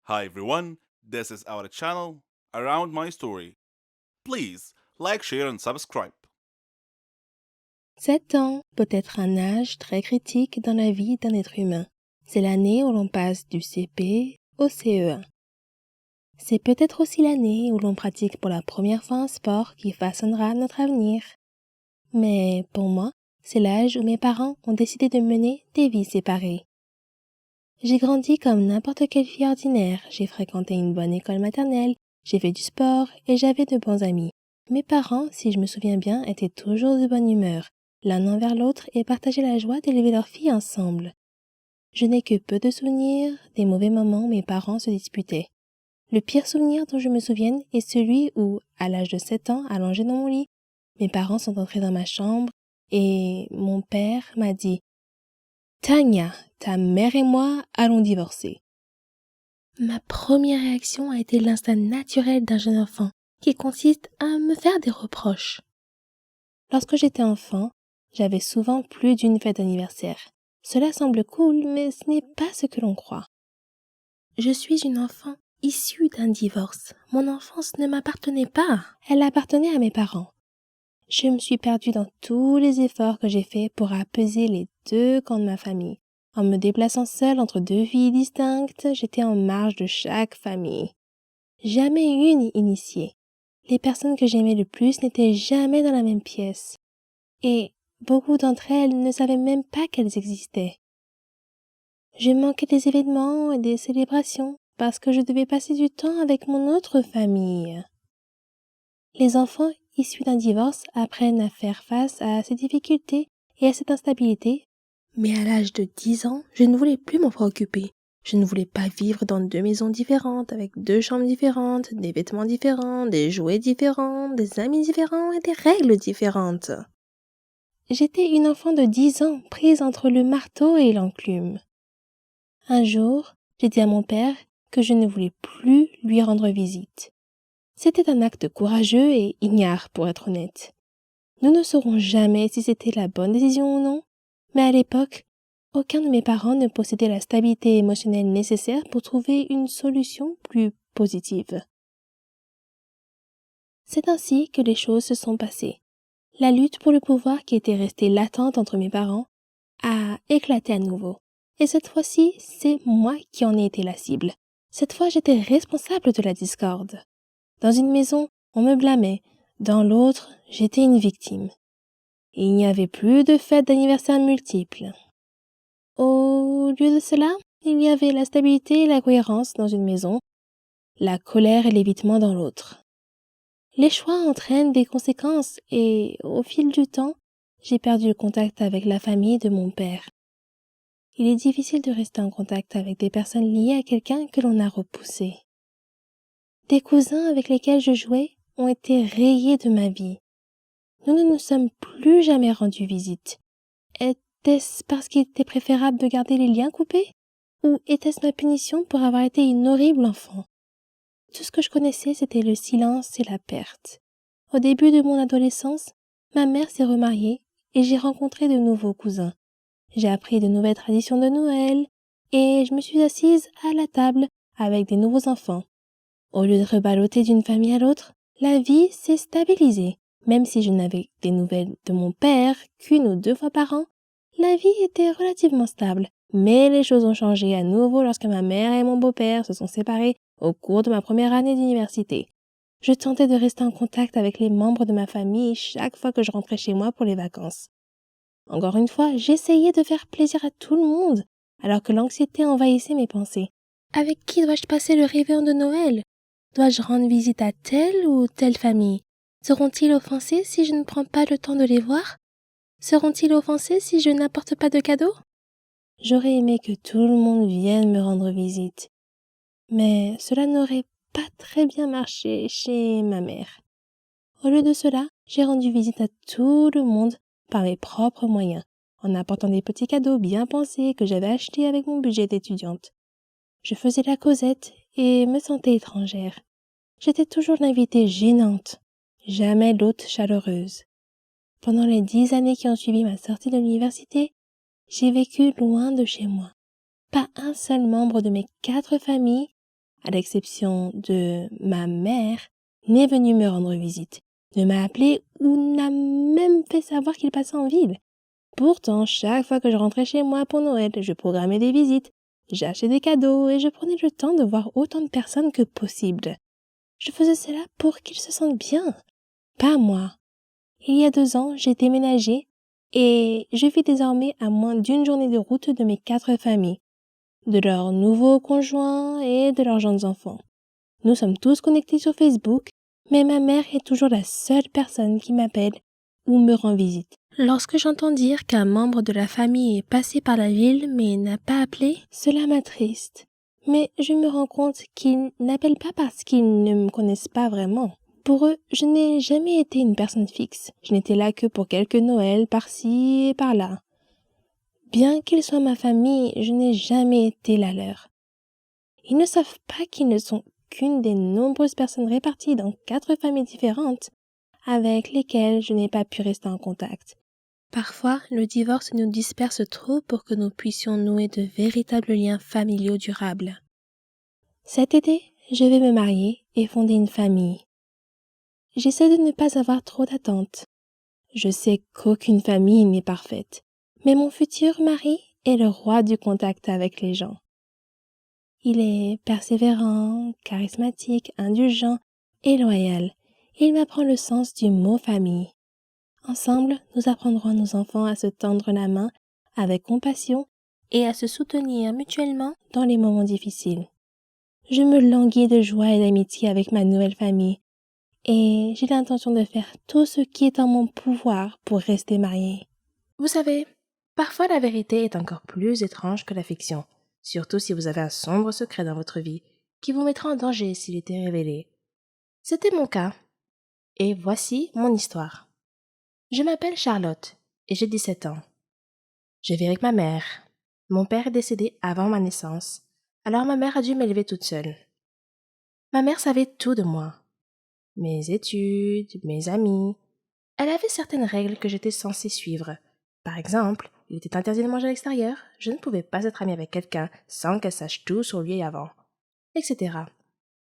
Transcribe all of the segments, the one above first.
Hi everyone, this is our channel Around My Story. Please like, share and subscribe. 7 ans peut être un âge très critique dans la vie d'un être humain. C'est l'année où l'on passe du CP au CE1. C'est peut-être aussi l'année où l'on pratique pour la première fois un sport qui façonnera notre avenir. Mais pour moi, c'est l'âge où mes parents ont décidé de mener des vies séparées. J'ai grandi comme n'importe quelle fille ordinaire, j'ai fréquenté une bonne école maternelle, j'ai fait du sport et j'avais de bons amis. Mes parents, si je me souviens bien, étaient toujours de bonne humeur, l'un envers l'autre et partageaient la joie d'élever leur fille ensemble. Je n'ai que peu de souvenirs des mauvais moments où mes parents se disputaient. Le pire souvenir dont je me souvienne est celui où, à l'âge de 7 ans, allongé dans mon lit, mes parents sont entrés dans ma chambre et mon père m'a dit « Tania, ta mère et moi allons divorcer. » Ma première réaction a été l'instinct naturel d'un jeune enfant qui consiste à me faire des reproches. Lorsque j'étais enfant, j'avais souvent plus d'une fête d'anniversaire. Cela semble cool, mais ce n'est pas ce que l'on croit. Je suis une enfant issue d'un divorce. Mon enfance ne m'appartenait pas. Elle appartenait à mes parents. Je me suis perdue dans tous les efforts que j'ai faits pour apaiser les deux camps de ma famille. En me déplaçant seule entre deux vies distinctes, j'étais en marge de chaque famille. Jamais une initiée. Les personnes que j'aimais le plus n'étaient jamais dans la même pièce. Et beaucoup d'entre elles ne savaient même pas qu'elles existaient. Je manquais des événements et des célébrations parce que je devais passer du temps avec mon autre famille. Les enfants issus d'un divorce apprennent à faire face à ces difficultés et à cette instabilité, mais à l'âge de 10 ans, je ne voulais plus m'en préoccuper. Je ne voulais pas vivre dans deux maisons différentes, avec deux chambres différentes, des vêtements différents, des jouets différents, des amis différents et des règles différentes. J'étais une enfant de 10 ans, prise entre le marteau et l'enclume. Un jour, j'ai dit à mon père que je ne voulais plus lui rendre visite. C'était un acte courageux et ignare, pour être honnête. Nous ne saurons jamais si c'était la bonne décision ou non, mais à l'époque, aucun de mes parents ne possédait la stabilité émotionnelle nécessaire pour trouver une solution plus positive. C'est ainsi que les choses se sont passées. La lutte pour le pouvoir qui était restée latente entre mes parents a éclaté à nouveau. Et cette fois-ci, c'est moi qui en ai été la cible. Cette fois, j'étais responsable de la discorde. Dans une maison, on me blâmait. Dans l'autre, j'étais une victime. Il n'y avait plus de fêtes d'anniversaire multiples. Au lieu de cela, il y avait la stabilité et la cohérence dans une maison, la colère et l'évitement dans l'autre. Les choix entraînent des conséquences et, au fil du temps, j'ai perdu le contact avec la famille de mon père. Il est difficile de rester en contact avec des personnes liées à quelqu'un que l'on a repoussé. Des cousins avec lesquels je jouais ont été rayés de ma vie. Nous ne nous sommes plus jamais rendus visite. Était-ce parce qu'il était préférable de garder les liens coupés? Ou était-ce ma punition pour avoir été une horrible enfant? Tout ce que je connaissais, c'était le silence et la perte. Au début de mon adolescence, ma mère s'est remariée et j'ai rencontré de nouveaux cousins. J'ai appris de nouvelles traditions de Noël et je me suis assise à la table avec des nouveaux enfants. Au lieu de reballoter d'une famille à l'autre, la vie s'est stabilisée. Même si je n'avais des nouvelles de mon père qu'une ou deux fois par an, la vie était relativement stable. Mais les choses ont changé à nouveau lorsque ma mère et mon beau-père se sont séparés au cours de ma première année d'université. Je tentais de rester en contact avec les membres de ma famille chaque fois que je rentrais chez moi pour les vacances. Encore une fois, j'essayais de faire plaisir à tout le monde, alors que l'anxiété envahissait mes pensées. Avec qui dois-je passer le réveillon de Noël? Dois-je rendre visite à telle ou telle famille? Seront-ils offensés si je ne prends pas le temps de les voir? Seront-ils offensés si je n'apporte pas de cadeaux? J'aurais aimé que tout le monde vienne me rendre visite, mais cela n'aurait pas très bien marché chez ma mère. Au lieu de cela, j'ai rendu visite à tout le monde par mes propres moyens, en apportant des petits cadeaux bien pensés que j'avais achetés avec mon budget d'étudiante. Je faisais la causette et me sentais étrangère. J'étais toujours l'invitée gênante, jamais l'hôte chaleureuse. Pendant les 10 années qui ont suivi ma sortie de l'université, j'ai vécu loin de chez moi. Pas un seul membre de mes 4 familles à l'exception de ma mère, n'est venu me rendre visite, ne m'a appelé ou n'a même fait savoir qu'il passait en ville. Pourtant, chaque fois que je rentrais chez moi pour Noël, je programmais des visites, j'achetais des cadeaux et je prenais le temps de voir autant de personnes que possible. Je faisais cela pour qu'ils se sentent bien, pas moi. Il y a 2 ans, j'ai déménagé et je vis désormais à moins d'1 journée de route de mes 4 familles, de leurs nouveaux conjoints et de leurs jeunes enfants. Nous sommes tous connectés sur Facebook, mais ma mère est toujours la seule personne qui m'appelle ou me rend visite. Lorsque j'entends dire qu'un membre de la famille est passé par la ville mais n'a pas appelé, cela m'attriste. Mais je me rends compte qu'ils n'appellent pas parce qu'ils ne me connaissent pas vraiment. Pour eux, je n'ai jamais été une personne fixe. Je n'étais là que pour quelques Noëls par-ci et par-là. Bien qu'ils soient ma famille, je n'ai jamais été la leur. Ils ne savent pas qu'ils ne sont qu'une des nombreuses personnes réparties dans 4 familles différentes avec lesquelles je n'ai pas pu rester en contact. Parfois, le divorce nous disperse trop pour que nous puissions nouer de véritables liens familiaux durables. Cet été, je vais me marier et fonder une famille. J'essaie de ne pas avoir trop d'attentes. Je sais qu'aucune famille n'est parfaite, mais mon futur mari est le roi du contact avec les gens. Il est persévérant, charismatique, indulgent et loyal. Il m'apprend le sens du mot famille. Ensemble, nous apprendrons à nos enfants à se tendre la main avec compassion et à se soutenir mutuellement dans les moments difficiles. Je me languis de joie et d'amitié avec ma nouvelle famille et j'ai l'intention de faire tout ce qui est en mon pouvoir pour rester mariée. Vous savez, parfois la vérité est encore plus étrange que la fiction, surtout si vous avez un sombre secret dans votre vie qui vous mettra en danger s'il était révélé. C'était mon cas, et voici mon histoire. Je m'appelle Charlotte et j'ai 17 ans. Je vis avec ma mère. Mon père est décédé avant ma naissance, alors ma mère a dû m'élever toute seule. Ma mère savait tout de moi. Mes études, mes amis. Elle avait certaines règles que j'étais censée suivre. Par exemple, il était interdit de manger à l'extérieur, je ne pouvais pas être amie avec quelqu'un sans qu'elle sache tout sur lui avant, etc.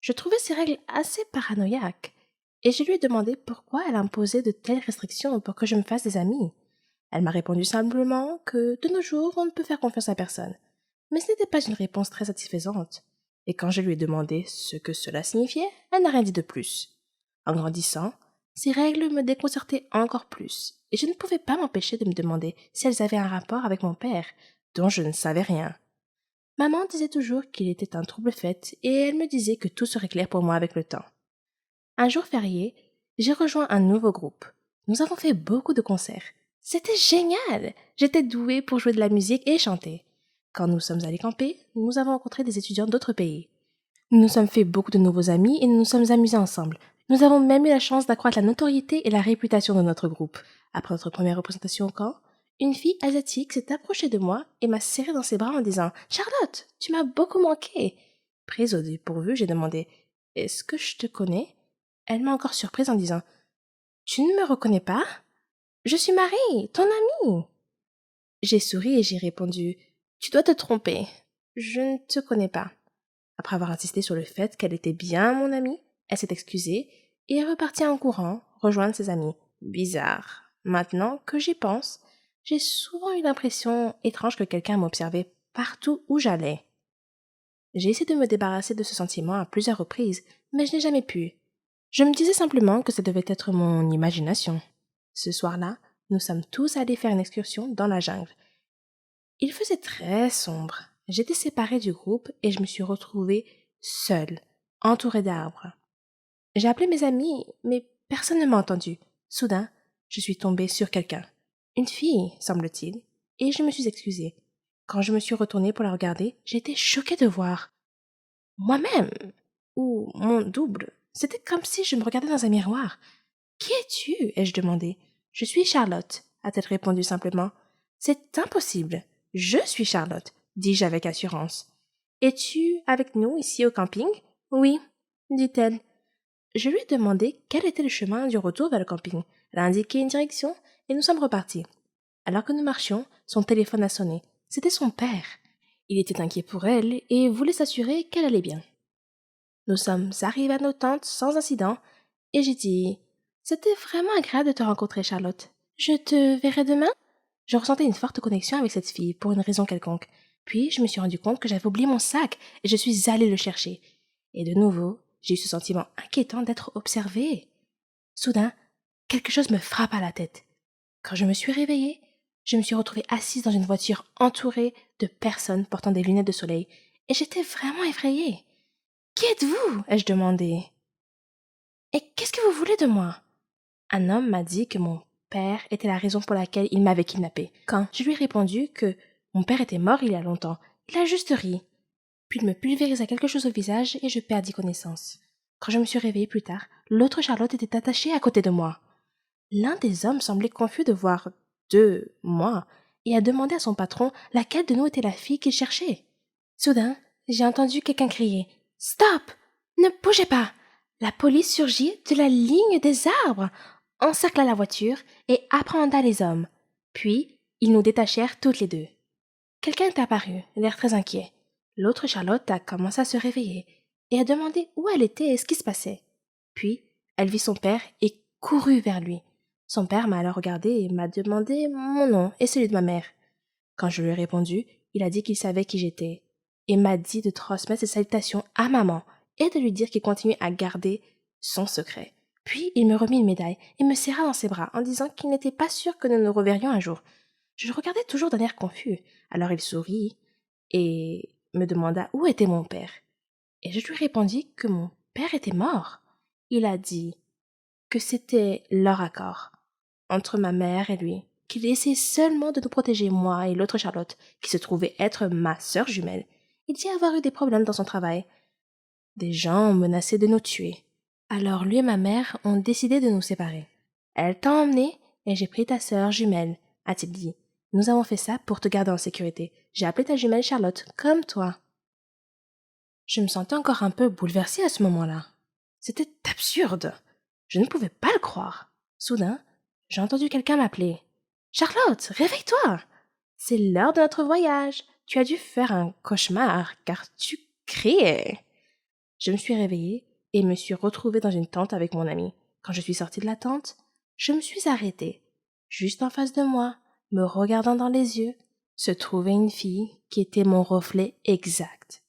Je trouvais ces règles assez paranoïaques, et je lui ai demandé pourquoi elle imposait de telles restrictions pour que je me fasse des amis. Elle m'a répondu simplement que de nos jours, on ne peut faire confiance à personne. Mais ce n'était pas une réponse très satisfaisante. Et quand je lui ai demandé ce que cela signifiait, elle n'a rien dit de plus. En grandissant, ces règles me déconcertaient encore plus, et je ne pouvais pas m'empêcher de me demander si elles avaient un rapport avec mon père, dont je ne savais rien. Maman disait toujours qu'il était un trouble-fête, et elle me disait que tout serait clair pour moi avec le temps. Un jour férié, j'ai rejoint un nouveau groupe. Nous avons fait beaucoup de concerts. C'était génial! J'étais douée pour jouer de la musique et chanter. Quand nous sommes allés camper, nous avons rencontré des étudiants d'autres pays. Nous nous sommes fait beaucoup de nouveaux amis et nous nous sommes amusés ensemble. Nous avons même eu la chance d'accroître la notoriété et la réputation de notre groupe. Après notre première représentation au camp, une fille asiatique s'est approchée de moi et m'a serré dans ses bras en disant « Charlotte, tu m'as beaucoup manqué !» Prise au dépourvu, j'ai demandé « Est-ce que je te connais ?» Elle m'a encore surprise en disant « Tu ne me reconnais pas ? Je suis Marie, ton amie !» J'ai souri et j'ai répondu « Tu dois te tromper, je ne te connais pas. » Après avoir insisté sur le fait qu'elle était bien mon amie, elle s'est excusée et est repartie en courant rejoindre ses amis. Bizarre. Maintenant que j'y pense, j'ai souvent eu l'impression étrange que quelqu'un m'observait partout où j'allais. J'ai essayé de me débarrasser de ce sentiment à plusieurs reprises, mais je n'ai jamais pu. Je me disais simplement que ça devait être mon imagination. Ce soir-là, nous sommes tous allés faire une excursion dans la jungle. Il faisait très sombre. J'étais séparée du groupe et je me suis retrouvée seule, entourée d'arbres. J'ai appelé mes amis, mais personne ne m'a entendue. Soudain, je suis tombée sur quelqu'un. Une fille, semble-t-il, et je me suis excusée. Quand je me suis retournée pour la regarder, j'ai été choquée de voir moi-même, ou mon double. C'était comme si je me regardais dans un miroir. « Qui es-tu » ai-je demandé. « Je suis Charlotte » a-t-elle répondu simplement. « C'est impossible. Je suis Charlotte » dis-je avec assurance. « Es-tu avec nous ici au camping ?»« Oui » dit-elle. Je lui ai demandé quel était le chemin du retour vers le camping. Elle a indiqué une direction et nous sommes repartis. Alors que nous marchions, son téléphone a sonné. C'était son père. Il était inquiet pour elle et voulait s'assurer qu'elle allait bien. Nous sommes arrivés à nos tentes sans incident et j'ai dit « C'était vraiment agréable de te rencontrer, Charlotte. Je te verrai demain ?» Je ressentais une forte connexion avec cette fille pour une raison quelconque. Puis je me suis rendu compte que j'avais oublié mon sac et je suis allée le chercher. Et de nouveau, j'ai eu ce sentiment inquiétant d'être observée. Soudain, quelque chose me frappe à la tête. Quand je me suis réveillée, je me suis retrouvée assise dans une voiture entourée de personnes portant des lunettes de soleil et j'étais vraiment effrayée. « Qui êtes-vous » ai-je demandé. « Et qu'est-ce que vous voulez de moi ?» Un homme m'a dit que mon père était la raison pour laquelle il m'avait kidnappée. Quand je lui ai répondu que mon père était mort il y a longtemps, il a juste ri. Puis il me pulvérisa quelque chose au visage et je perdis connaissance. Quand je me suis réveillée plus tard, l'autre Charlotte était attachée à côté de moi. L'un des hommes semblait confus de voir moi et a demandé à son patron laquelle de nous était la fille qu'il cherchait. Soudain, j'ai entendu quelqu'un crier « Stop! Ne bougez pas !» La police surgit de la ligne des arbres, encercla la voiture et apprehenda les hommes. Puis, ils nous détachèrent toutes les deux. Quelqu'un est apparu, l'air très inquiet. L'autre Charlotte a commencé à se réveiller et a demandé où elle était et ce qui se passait. Puis, elle vit son père et courut vers lui. Son père m'a alors regardé et m'a demandé mon nom et celui de ma mère. Quand je lui ai répondu, il a dit qu'il savait qui j'étais et m'a dit de transmettre ses salutations à maman et de lui dire qu'il continuait à garder son secret. Puis il me remit une médaille et me serra dans ses bras en disant qu'il n'était pas sûr que nous nous reverrions un jour. Je le regardais toujours d'un air confus. Alors il sourit et me demanda où était mon père. Et je lui répondis que mon père était mort. Il a dit que c'était leur accord entre ma mère et lui, qu'il essayait seulement de nous protéger, moi et l'autre Charlotte, qui se trouvait être ma sœur jumelle. Il dit avoir eu des problèmes dans son travail. Des gens ont menacé de nous tuer. Alors lui et ma mère ont décidé de nous séparer. Elle t'a emmené et j'ai pris ta sœur jumelle, a-t-il dit. Nous avons fait ça pour te garder en sécurité. J'ai appelé ta jumelle Charlotte, comme toi. Je me sentais encore un peu bouleversée à ce moment-là. C'était absurde. Je ne pouvais pas le croire. Soudain, j'ai entendu quelqu'un m'appeler. « Charlotte, réveille-toi! C'est l'heure de notre voyage. Tu as dû faire un cauchemar, car tu criais. » Je me suis réveillée et me suis retrouvée dans une tente avec mon ami. Quand je suis sortie de la tente, je me suis arrêtée. Juste en face de moi, me regardant dans les yeux, se trouvait une fille qui était mon reflet exact.